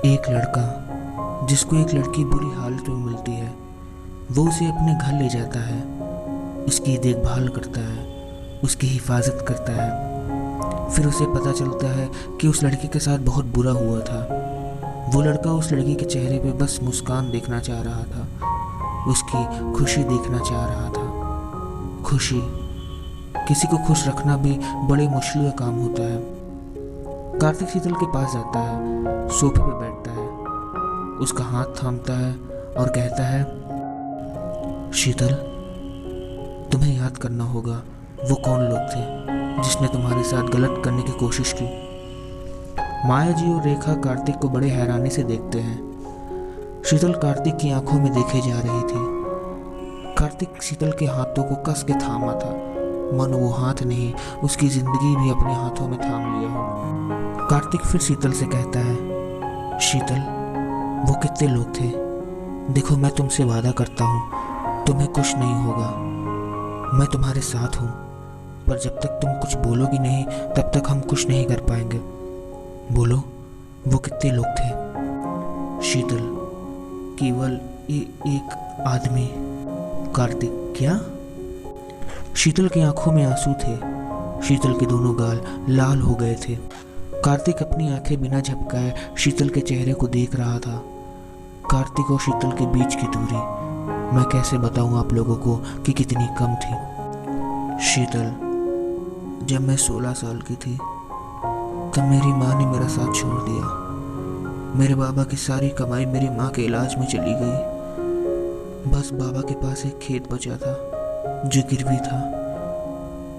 एक लड़का जिसको एक लड़की बुरी हालत में मिलती है, वो उसे अपने घर ले जाता है, उसकी देखभाल करता है, उसकी हिफाजत करता है। फिर उसे पता चलता है कि उस लड़की के साथ बहुत बुरा हुआ था। वो लड़का उस लड़की के चेहरे पे बस मुस्कान देखना चाह रहा था, उसकी खुशी देखना चाह रहा था। खुशी, किसी को खुश रखना भी बड़े मुश्किल का काम होता है। कार्तिक शीतल के पास जाता है, सोफे पे बैठता है, उसका हाथ थामता है और कहता है, शीतल, तुम्हें याद करना होगा वो कौन लोग थे जिसने तुम्हारे साथ गलत करने की कोशिश की। माया जी और रेखा कार्तिक को बड़े हैरानी से देखते हैं। शीतल कार्तिक की आंखों में देखे जा रही थी। कार्तिक शीतल के हाथों को कस के थामा था, मानो वो हाथ नहीं, उसकी जिंदगी भी अपने हाथों में थाम लिया हो। कार्तिक फिर शीतल से कहता है, शीतल, वो कितने लोग थे, देखो मैं तुमसे वादा करता हूँ तुम्हें कुछ नहीं होगा, मैं तुम्हारे साथ हूँ, पर जब तक तुम कुछ बोलोगी नहीं तब तक हम कुछ नहीं कर पाएंगे। बोलो, वो कितने लोग थे। शीतल, केवल एक आदमी। कार्तिक, क्या? शीतल की आंखों में आंसू थे, शीतल के दोनों गाल लाल हो गए थे। कार्तिक अपनी आंखें बिना झपकाए शीतल के चेहरे को देख रहा था। कार्तिक और शीतल के बीच की दूरी मैं कैसे बताऊं आप लोगों को कि कितनी कम थी। शीतल, जब मैं 16 साल की थी तब मेरी माँ ने मेरा साथ छोड़ दिया। मेरे बाबा की सारी कमाई मेरी माँ के इलाज में चली गई। बस बाबा के पास एक खेत बचा था जो गिरवी था।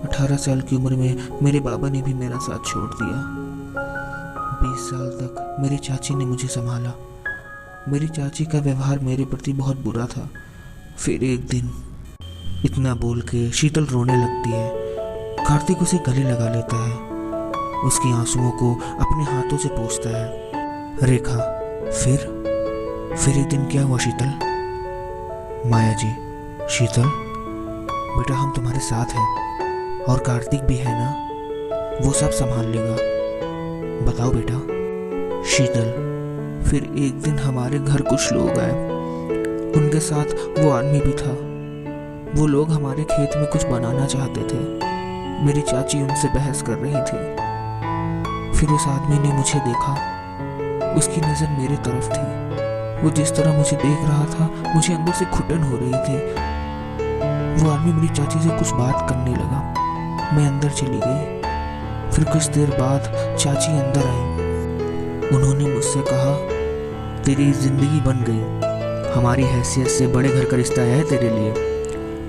18 साल की उम्र में मेरे बाबा ने भी मेरा साथ छोड़ दिया। 20 साल तक मेरी चाची ने मुझे संभाला। मेरी चाची का व्यवहार मेरे प्रति बहुत बुरा था। फिर एक दिन, इतना बोल के शीतल रोने लगती है। कार्तिक उसे गले लगा लेता है, उसकी आंसुओं को अपने हाथों से पोंछता है। रेखा, फिर एक दिन क्या हुआ शीतल? माया जी, शीतल बेटा, हम तुम्हारे साथ हैं और कार्तिक भी है ना, वो सब संभाल लेगा। बताओ बेटा। शीतल, फिर एक दिन हमारे घर कुछ लोग आए, उनके साथ वो आदमी भी था। वो लोग हमारे खेत में कुछ बनाना चाहते थे। मेरी चाची उनसे बहस कर रही थी। फिर उस आदमी ने मुझे देखा, उसकी नज़र मेरे तरफ थी। वो जिस तरह मुझे देख रहा था, मुझे अंदर से घुटन हो रही थी। वो आदमी मेरी चाची से कुछ बात करने लगा। मैं अंदर चली गई। फिर कुछ देर बाद चाची अंदर आई। उन्होंने मुझसे कहा, तेरी जिंदगी बन गई, हमारी हैसियत से बड़े घर का रिश्ता आया है तेरे लिए।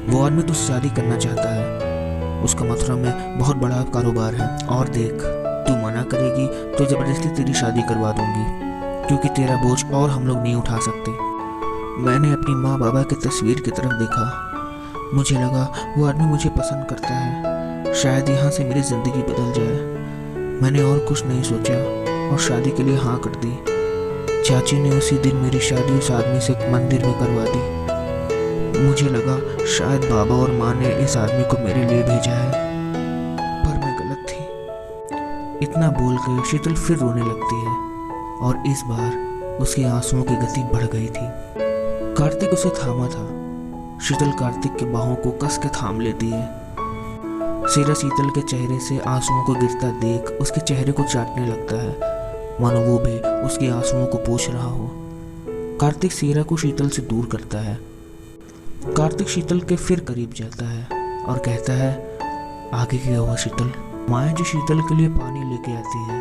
वो आदमी तुझसे शादी करना चाहता है, उसका मथुरा में बहुत बड़ा कारोबार है, और देख, तू मना करेगी तो जबरदस्ती तेरी शादी करवा दूंगी, क्योंकि तेरा बोझ और हम लोग नहीं उठा सकते। मैंने अपनी माँ बाबा की तस्वीर की तरफ देखा। मुझे लगा वो आदमी मुझे पसंद करता है, शायद यहाँ से मेरी ज़िंदगी बदल जाए। मैंने और कुछ नहीं सोचा और शादी के लिए हाँ कर दी। चाची ने उसी दिन मेरी शादी उस आदमी से मंदिर में करवा दी। मुझे लगा शायद बाबा और माँ ने इस आदमी को मेरे लिए भेजा है, पर मैं गलत थी। इतना बोल कर शीतल फिर रोने लगती है और इस बार उसके आंसुओं की गति बढ़ गई थी। कार्तिक उसे थामा था। शीतल कार्तिक के बाहों को कस के थाम लेती है। सीरा शीतल के चेहरे से आंसुओं को गिरता देख उसके चेहरे को चाटने लगता है, मानो वो भी उसके आंसुओं को पोंछ रहा हो। कार्तिक सीरा को शीतल से दूर करता है। कार्तिक शीतल के फिर करीब जाता है और कहता है, आगे क्या हुआ शीतल? माया जी शीतल के लिए पानी लेके आती है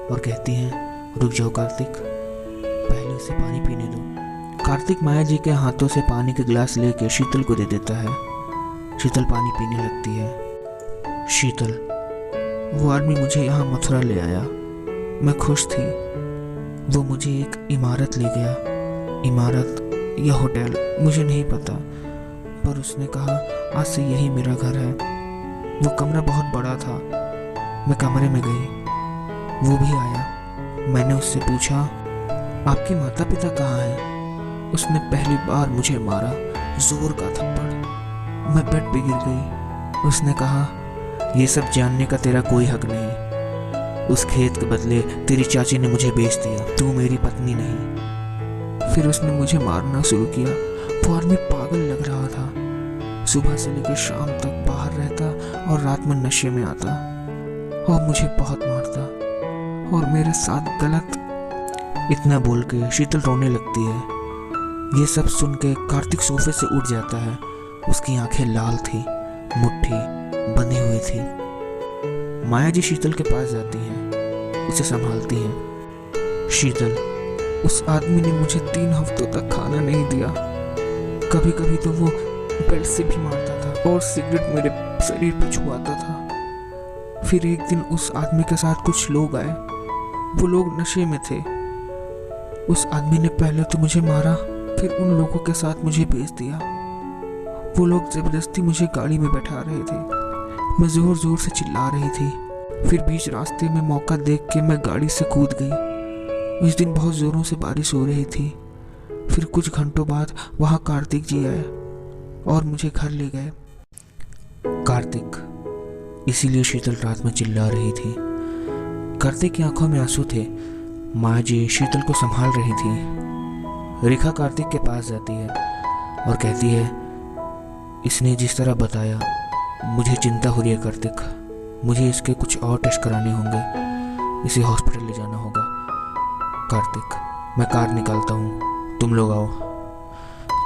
और कहती हैं, रुक जाओ कार्तिक, पहले उसे पानी पीने दो। कार्तिक माया जी के हाथों से पानी के गिलास लेके शीतल को दे देता है। शीतल पानी पीने लगती है। शीतल, वो आदमी मुझे यहाँ मथुरा ले आया, मैं खुश थी। वो मुझे एक इमारत ले गया, इमारत या होटल मुझे नहीं पता, पर उसने कहा आज से यही मेरा घर है। वो कमरा बहुत बड़ा था। मैं कमरे में गई, वो भी आया। मैंने उससे पूछा, आपके माता पिता कहाँ हैं? उसने पहली बार मुझे मारा, जोर का थप्पड़। मैं बेड पे गिर गई। उसने कहा, ये सब जानने का तेरा कोई हक नहीं, उस खेत के बदले तेरी चाची ने मुझे बेच दिया, तू मेरी पत्नी नहीं। फिर उसने मुझे मारना शुरू किया। वो आदमी पागल लग रहा था। सुबह से लेकर शाम तक बाहर रहता और रात में नशे में आता और मुझे बहुत मारता और मेरे साथ गलत। इतना बोल के शीतल रोने लगती है। ये सब सुन के कार्तिक सोफे से उठ जाता है। उसकी आंखें लाल थी, मुट्ठी बंधी हुई थी। माया जी शीतल के पास जाती हैं, उसे संभालती हैं। शीतल, उस आदमी ने मुझे 3 हफ्तों तक खाना नहीं दिया। कभी कभी तो वो बेल्ट से भी मारता था और सिगरेट मेरे शरीर पर छुआता था। फिर एक दिन उस आदमी के साथ कुछ लोग आए। वो लोग नशे में थे। उस आदमी ने पहले तो मुझे मारा, फिर उन लोगों के साथ मुझे भेज दिया। वो लोग जबरदस्ती मुझे गाड़ी में बैठा रहे थे। मैं जोर जोर से चिल्ला रही थी। फिर बीच रास्ते में मौका देख के मैं गाड़ी से कूद गई। उस दिन बहुत जोरों से बारिश हो रही थी। फिर कुछ घंटों बाद वहाँ कार्तिक जी आए और मुझे घर ले गए। कार्तिक, इसीलिए शीतल रात में चिल्ला रही थी। कार्तिक की आंखों में आंसू थे। माँ जी शीतल को संभाल रही थी। रेखा कार्तिक के पास जाती है और कहती है, इसने जिस तरह बताया मुझे चिंता हो रही है कार्तिक। मुझे इसके कुछ और टेस्ट कराने होंगे, इसे हॉस्पिटल ले जाना होगा। कार्तिक, मैं कार निकालता हूँ, तुम लोग आओ।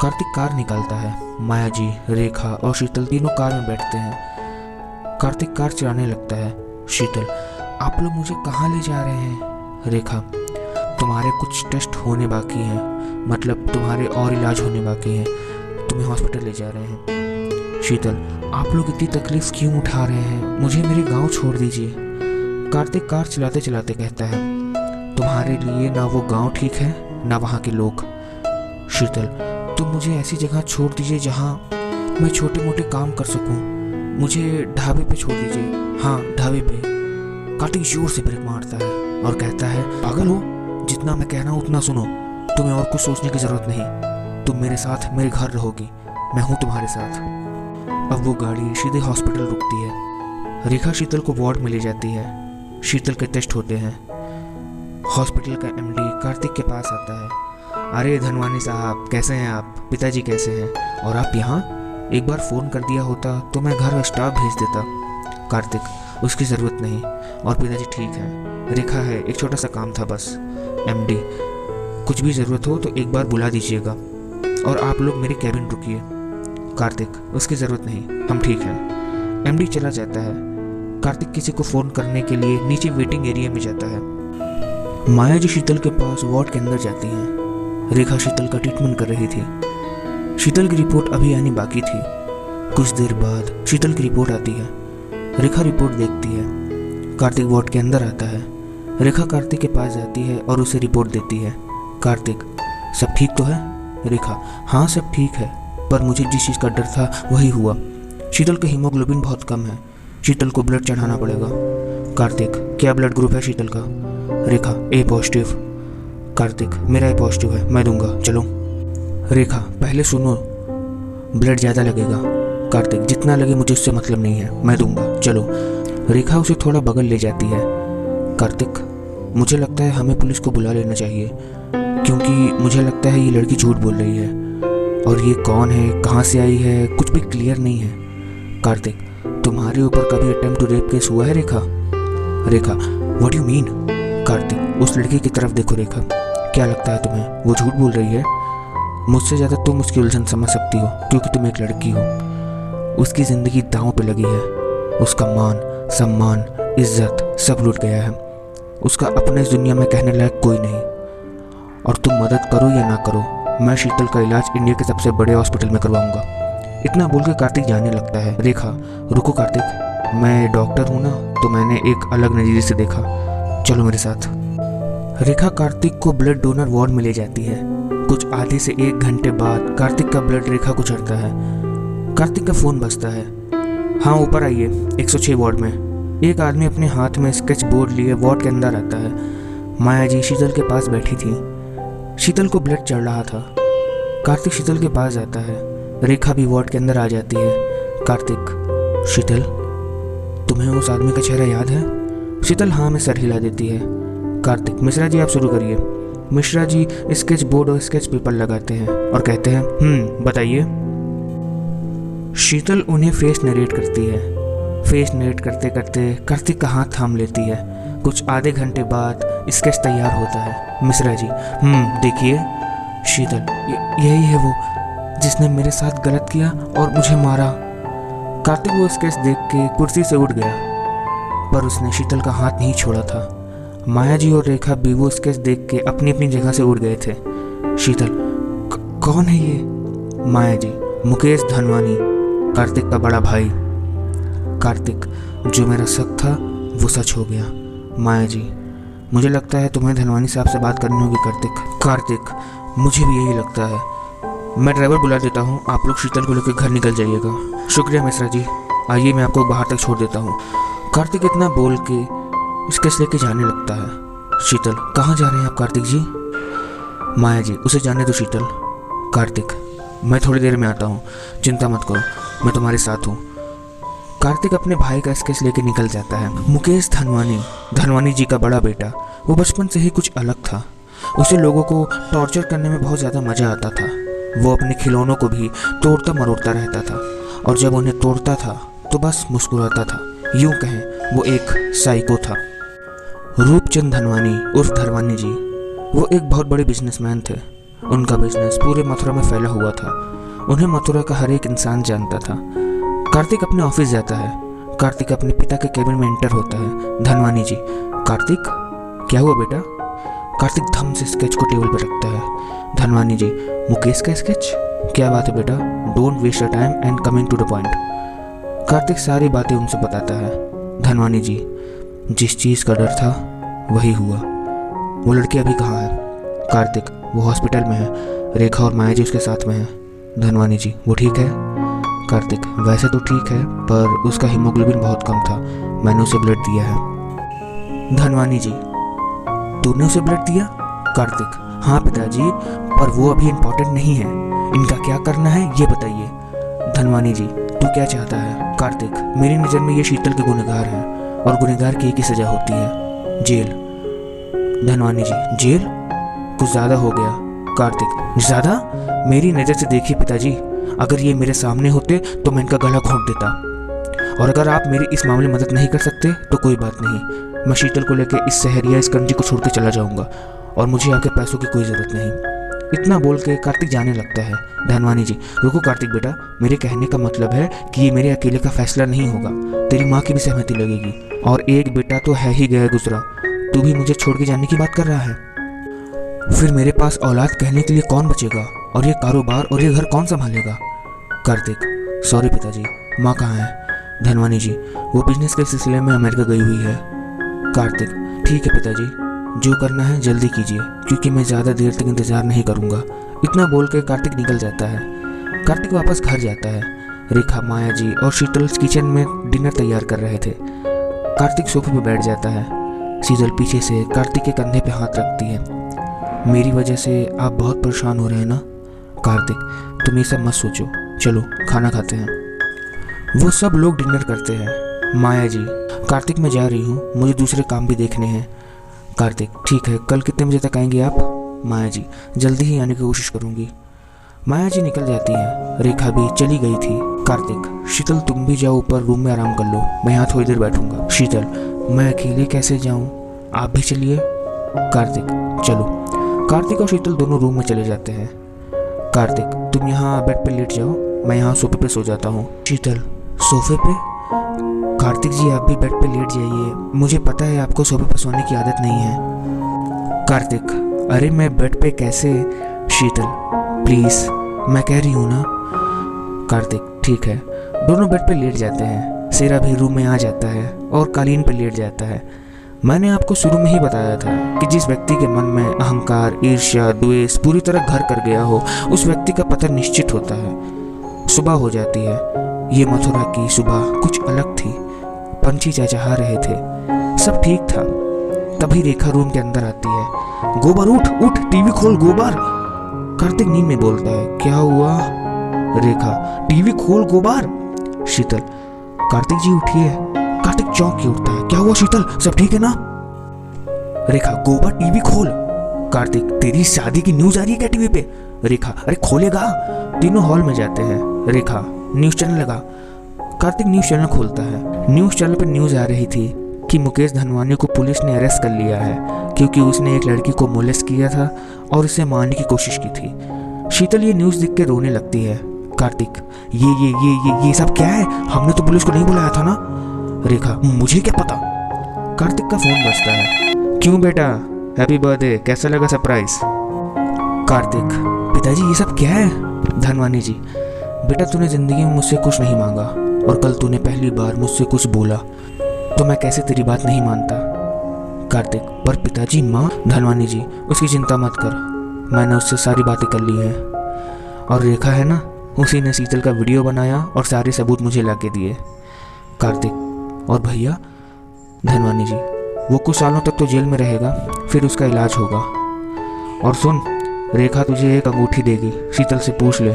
कार्तिक कार निकालता है। माया जी, रेखा और शीतल तीनों कार में बैठते हैं। कार्तिक कार चलाने लगता है। शीतल, आप लोग मुझे कहाँ ले जा रहे हैं? रेखा, तुम्हारे कुछ टेस्ट होने बाकी हैं, मतलब तुम्हारे और इलाज होने बाकी हैं, तुम्हें हॉस्पिटल ले जा रहे हैं। शीतल, आप लोग इतनी तकलीफ क्यों उठा रहे हैं? मुझे मेरे गांव छोड़ दीजिए। कार्तिक कार चलाते चलाते कहता है, तुम्हारे लिए ना वो गांव ठीक है ना वहाँ के लोग। शीतल, तुम मुझे ऐसी जगह छोड़ दीजिए जहाँ मैं छोटे मोटे काम कर सकूँ। मुझे ढाबे पे छोड़ दीजिए। हाँ, ढाबे पे। कार्तिक जोर से ब्रेक मारता है और कहता है, पागल हो, जितना मैं कह रहा हूँ उतना सुनो। तुम्हें और कुछ सोचने की जरूरत नहीं। तुम मेरे साथ मेरे घर रहोगी, मैं हूँ तुम्हारे साथ। अब वो गाड़ी सीधे हॉस्पिटल रुकती है। रेखा शीतल को वार्ड में ले जाती है। शीतल के टेस्ट होते हैं। हॉस्पिटल का एमडी कार्तिक के पास आता है। अरे धनवानी साहब, कैसे हैं आप? पिताजी कैसे हैं? और आप यहाँ? एक बार फ़ोन कर दिया होता तो मैं घर स्टाफ भेज देता। कार्तिक, उसकी ज़रूरत नहीं, और पिताजी ठीक है। रेखा है, एक छोटा सा काम था बस। एमडी, कुछ भी ज़रूरत हो तो एक बार बुला दीजिएगा, और आप लोग मेरे कैबिन रुकिए। कार्तिक, उसकी ज़रूरत नहीं, हम ठीक हैं। एमडी चला जाता है। कार्तिक किसी को फ़ोन करने के लिए नीचे वेटिंग एरिया में जाता है। माया जी शीतल के पास वार्ड के अंदर जाती हैं। रेखा शीतल का ट्रीटमेंट कर रही थी। शीतल की रिपोर्ट अभी आनी बाकी थी। कुछ देर बाद शीतल की रिपोर्ट आती है। रेखा रिपोर्ट देखती है। कार्तिक वार्ड के अंदर आता है। रेखा कार्तिक के पास जाती है और उसे रिपोर्ट देती है। कार्तिक, सब ठीक तो है? रेखा, हाँ सब ठीक है, पर मुझे जिस चीज़ का डर था वही हुआ। शीतल का हीमोग्लोबिन बहुत कम है, शीतल को ब्लड चढ़ाना पड़ेगा। कार्तिक, क्या ब्लड ग्रुप है शीतल का? रेखा, ए पॉजिटिव। कार्तिक, मेरा ए पॉजिटिव है, मैं दूंगा, चलो। रेखा, पहले सुनो, ब्लड ज़्यादा लगेगा। कार्तिक, जितना लगे मुझे उससे मतलब नहीं है, मैं दूंगा, चलो। रेखा उसे थोड़ा बगल ले जाती है। कार्तिक, मुझे लगता है हमें पुलिस को बुला लेना चाहिए, क्योंकि मुझे लगता है ये लड़की झूठ बोल रही है, और ये कौन है, कहाँ से आई है, कुछ भी क्लियर नहीं है। कार्तिक, तुम्हारे ऊपर कभी अटेम्प्ट टू रेप केस हुआ है रेखा? रेखा, व्हाट यू मीन? कार्तिक, उस लड़की की तरफ देखो रेखा, क्या लगता है तुम्हें वो झूठ बोल रही है? मुझसे ज़्यादा तुम उसकी उलझन समझ सकती हो, क्योंकि तुम एक लड़की हो। उसकी ज़िंदगी दांव पे लगी है। उसका मान, सम्मान, इज्जत सब लूट गया है। उसका अपने इस दुनिया में कहने लायक कोई नहीं। और तुम मदद करो या ना करो, मैं शीतल का इलाज इंडिया के सबसे बड़े हॉस्पिटल में करवाऊंगा। इतना बोल के कार्तिक जाने लगता है। रेखा, रुको कार्तिक, मैं डॉक्टर हूँ ना, तो मैंने एक अलग नज़रिए से देखा, चलो मेरे साथ। रेखा कार्तिक को ब्लड डोनर वार्ड में ले जाती है। कुछ आधे से 1 घंटे बाद कार्तिक का ब्लड रेखा को चढ़ता है। कार्तिक का फ़ोन बजता है। हाँ, ऊपर आइए, 106 वार्ड में। एक आदमी अपने हाथ में स्केच बोर्ड लिए वार्ड के अंदर आता है। माया जी शीतल के पास बैठी थी। शीतल को ब्लड चढ़ रहा था। कार्तिक शीतल के पास जाता है। रेखा भी वार्ड के अंदर आ जाती है। कार्तिक, शीतल, तुम्हें उस आदमी का चेहरा याद है? शीतल हाँ में सर हिला देती है। कार्तिक, मिश्रा जी आप शुरू करिए। मिश्रा जी स्केच बोर्ड और स्केच पेपर लगाते हैं और कहते हैं बताइए। शीतल उन्हें फेस नरेट करती है। फेस नरेट करते करते कार्तिक का हाथ थाम लेती है। कुछ आधे घंटे बाद स्केच तैयार होता है। मिश्रा जी, देखिए। शीतल, यही है वो जिसने मेरे साथ गलत किया और मुझे मारा। कार्तिक वो स्केच देख के कुर्सी से उठ गया, पर उसने शीतल का हाथ नहीं छोड़ा था। माया जी और रेखा भी वो स्केच देख के अपनी अपनी जगह से उठ गए थे। शीतल, कौन है ये? माया जी, मुकेश धनवानी, कार्तिक का बड़ा भाई। कार्तिक, जो मेरा शक था वो सच हो गया। माया जी, मुझे लगता है तुम्हें धनवानी साहब से बात करनी होगी। कार्तिक, मुझे भी यही लगता है। मैं ड्राइवर बुला देता हूँ, आप लोग शीतल को लेकर घर निकल जाइएगा। शुक्रिया मिश्रा जी, आइए मैं आपको बाहर तक छोड़ देता हूँ। कार्तिक इतना बोल के स्केच लेके जाने लगता है। शीतल, कहाँ जा रहे हैं आप कार्तिक जी? माया जी, उसे जाने दो शीतल। कार्तिक, मैं थोड़ी देर में आता हूँ, चिंता मत करो, मैं तुम्हारे साथ हूँ। कार्तिक अपने भाई का स्केच लेके निकल जाता है। मुकेश धनवानी, धनवानी जी का बड़ा बेटा, वो बचपन से ही कुछ अलग था। उसे लोगों को टॉर्चर करने में बहुत ज़्यादा मज़ा आता था। वो अपने खिलौनों को भी तोड़ता मरोड़ता रहता था, और जब उन्हें तोड़ता था तो बस मुस्कुराता था। यूं कहें वो एक साइको था। रूपचंद धनवानी उर्फ धनवानी जी, वो एक बहुत बड़े बिजनेसमैन थे। उनका बिजनेस पूरे मथुरा में फैला हुआ था। उन्हें मथुरा का हर एक इंसान जानता था। कार्तिक अपने ऑफिस जाता है। कार्तिक अपने पिता के केबिन में एंटर होता है। धनवानी जी, कार्तिक, क्या हुआ बेटा? कार्तिक धम से स्केच को टेबल पर रखता है। धनवानी जी, मुकेश का स्केच? क्या बात है बेटा, don't waste your time and coming to the point. Kartik सारी बातें उनसे बताता है। धनवानी जी, जिस चीज़ का डर था वही हुआ। वो लड़की अभी कहाँ है? कार्तिक, वो हॉस्पिटल में है, रेखा और माया जी उसके साथ में है। धनवानी जी, वो ठीक है? कार्तिक, वैसे तो ठीक है, पर उसका हीमोग्लोबिन बहुत कम था, मैंने उसे ब्लड दिया है। धनवानी जी, तूने उसे ब्लड दिया? कार्तिक, हाँ पिताजी, पर वो अभी इम्पोर्टेंट नहीं है। इनका क्या करना है ये बताइए। धनवानी जी, तू क्या चाहता है? कार्तिक, मेरी नज़र में ये शीतल के गुनहगार हैं, और गुनहगार की एक ही सजा होती है, जेल। धनवानी जी, जेल? कुछ ज़्यादा हो गया। कार्तिक, ज़्यादा? मेरी नज़र से देखिए पिताजी, अगर ये मेरे सामने होते तो मैं इनका गला घोंट देता। और अगर आप मेरी इस मामले में मदद नहीं कर सकते तो कोई बात नहीं, मैं शीतल को लेकर इस शहर या इस कंट्री को छोड़ के चला जाऊंगा, और मुझे आपके पैसों की कोई ज़रूरत नहीं। इतना बोल के कार्तिक जाने लगता है। धनवानी जी, रुको कार्तिक बेटा, मेरे कहने का मतलब है कि ये मेरे अकेले का फैसला नहीं होगा, तेरी माँ की भी सहमति लगेगी, और एक बेटा तो है ही गया गुजरा, तू भी मुझे छोड़ के जाने की बात कर रहा है? फिर मेरे पास औलाद कहने के लिए कौन बचेगा, और ये कारोबार और ये घर कौन संभालेगा? कार्तिक, सॉरी पिताजी, माँ कहाँ है? धनवानी जी, वो बिजनेस के सिलसिले में अमेरिका गई हुई है। कार्तिक, ठीक है पिताजी, जो करना है जल्दी कीजिए, क्योंकि मैं ज़्यादा देर तक इंतज़ार नहीं करूँगा। इतना बोल के कार्तिक निकल जाता है। कार्तिक वापस घर जाता है। रेखा, माया जी और शीतल किचन में डिनर तैयार कर रहे थे। कार्तिक सोफे पर बैठ जाता है। शीतल पीछे से कार्तिक के कंधे पे हाथ रखती है। मेरी वजह से आप बहुत परेशान हो रहे हैं ना? कार्तिक, तुम ये सब मत सोचो, चलो खाना खाते हैं। वो सब लोग डिनर करते हैं। माया जी, कार्तिक मैं जा रही हूँ, मुझे दूसरे काम भी देखने हैं। कार्तिक, ठीक है, कल कितने बजे तक आएंगे आप? माया जी, जल्दी ही आने की कोशिश करूँगी। माया जी निकल जाती हैं। रेखा भी चली गई थी। कार्तिक, शीतल तुम भी जाओ ऊपर रूम में आराम कर लो, मैं यहाँ थोड़ी देर बैठूंगा। शीतल, मैं अकेले कैसे जाऊँ, आप भी चलिए। कार्तिक, चलो। कार्तिक और शीतल दोनों रूम में चले जाते हैं। कार्तिक, तुम यहाँ बेड पे लेट जाओ, मैं यहाँ सोफे पे सो जाता हूँ। शीतल, सोफे पे? कार्तिक जी, आप भी बेड पे लेट जाइए, मुझे पता है आपको सोफे पे सोने की आदत नहीं है। कार्तिक, अरे मैं बेड पे कैसे? शीतल, प्लीज़, मैं कह रही हूँ ना। कार्तिक, ठीक है। दोनों बेड पे लेट जाते हैं। सेरा भी रूम में आ जाता है और कालीन पे लेट जाता है। मैंने आपको शुरू में ही बताया था कि जिस व्यक्ति के मन में अहंकार, ईर्ष्या, द्वेष पूरी तरह घर कर गया हो, उस व्यक्ति का पतन निश्चित होता है। सुबह हो जाती है। ये मथुरा की सुबह कुछ अलग थी। पंछी चहचहा रहे थे, सब ठीक था। तभी रेखा रूम के अंदर आती है। गोबर, उठ उठ, टीवी खोल गोबर। कार्तिक नींद में बोलता है, क्या हुआ? रेखा, टीवी खोल गोबर। शीतल, कार्तिक जी उठिए, कार्तिक चौंक के उठता है। क्या हुआ शीतल, सब ठीक है ना? रेखा, गोबर टीवी खोल। कार्तिक, तेरी शादी की न्यूज आ रही है क्या टीवी पे? रेखा, अरे खोलेगा। तीनों हॉल में जाते हैं। रेखा, न्यूज चैनल लगा। कार्तिक न्यूज चैनल खोलता है। न्यूज चैनल पर न्यूज आ रही थी कि मुकेश धनवानी को पुलिस ने अरेस्ट कर लिया है क्योंकि उसने एक लड़की को मोलेस्ट किया था और उसे मारने की कोशिश की थी। शीतल ये न्यूज देख के रोने लगती है। कार्तिक, ये सब क्या है? हमने तो पुलिस को नहीं बुलाया था ना? रेखा, मुझे क्या पता। कार्तिक का फोन बजता है। क्यों बेटा, हैप्पी बर्थडे, कैसा लगा सरप्राइज? कार्तिक, पिताजी ये सब क्या है? धनवानी जी, बेटा तूने जिंदगी में मुझसे कुछ नहीं मांगा और कल तूने पहली बार मुझसे कुछ बोला तो मैं कैसे तेरी बात नहीं मानता। कार्तिक, पर पिताजी माँ। धनवानी जी, उसकी चिंता मत कर, मैंने उससे सारी बातें कर ली हैं। और रेखा है ना, उसी ने शीतल का वीडियो बनाया और सारे सबूत मुझे ला के दिए। कार्तिक, और भैया? धनवानी जी, वो कुछ सालों तक तो जेल में रहेगा, फिर उसका इलाज होगा। और सुन, रेखा तुझे एक अंगूठी देगी, शीतल से पूछ ले।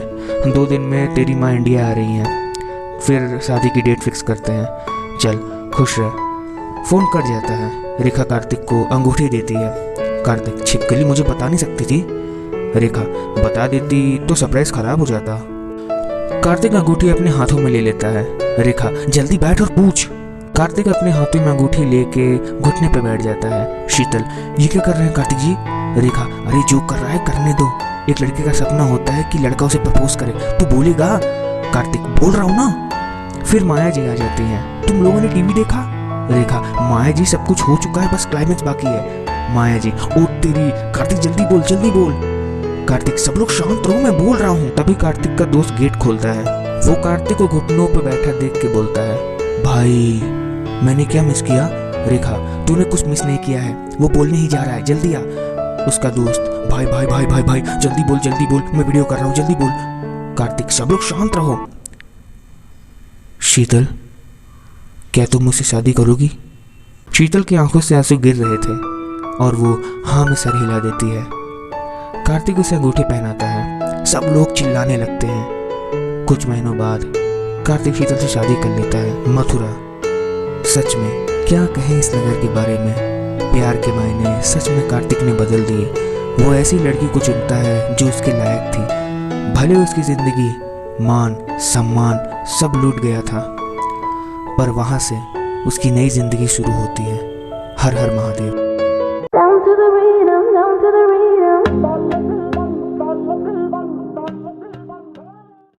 2 दिन में तेरी माँ इंडिया आ रही हैं, फिर शादी की डेट फिक्स करते हैं। चल, खुश रह। फोन कट जाता है। रेखा कार्तिक को अंगूठी देती है। कार्तिक, छिपकली मुझे बता नहीं सकती थी? रेखा, बता देती तो सरप्राइज खराब हो जाता। कार्तिक अंगूठी अपने हाथों में ले लेता है। रेखा, जल्दी बैठ और पूछ। कार्तिक अपने हाथों में अंगूठी लेके घुटने पे बैठ जाता है। शीतल, ये क्या कर रहे हैं कार्तिक जी? रेखा, अरे जो कर रहा है करने दो। एक लड़के का सपना होता है कि लड़का उसे प्रपोज करे, तू बोलेगा? कार्तिक, बोल रहा हूँ ना। फिर माया जी आ जाती हैं। तुम लोगों ने टीवी देखा? रेखा, माया जी सब कुछ हो चुका है, बस क्लाइमेक्स बाकी है। माया जी, ओ तेरी। कार्तिक, जल्दी बोल जल्दी बोल। कार्तिक, सब लोग शांत रहो, मैं बोल रहा हूँ। तभी कार्तिक का दोस्त गेट खोलता है। वो कार्तिक को घुटनों पर बैठा देख के बोलता है, भाई मैंने क्या मिस किया? रेखा, तूने कुछ मिस नहीं किया है, वो बोलने ही जा रहा है, जल्दी आ। उसका दोस्त, भाई भाई भाई भाई भाई जल्दी बोल, मैं वीडियो कर रहा हूँ, जल्दी बोल। कार्तिक, सब लोग शांत रहो। शीतल, क्या तुम मुझसे शादी करोगी? शीतल की आंखों से आंसू गिर रहे थे और वो हाँ में सर हिला देती है। कार्तिक उसे अंगूठी पहनाता है। सब लोग चिल्लाने लगते हैं। कुछ महीनों बाद कार्तिक शीतल से शादी कर लेता है। मथुरा, सच में क्या कहें इस नगर के बारे में। प्यार के मायने सच में कार्तिक ने बदल दिए। वो ऐसी लड़की को चुनता है जो उसके लायक थी, भले उसकी जिंदगी मान सम्मान सब लूट गया था, पर वहां से उसकी नई जिंदगी शुरू होती है। हर हर महादेव।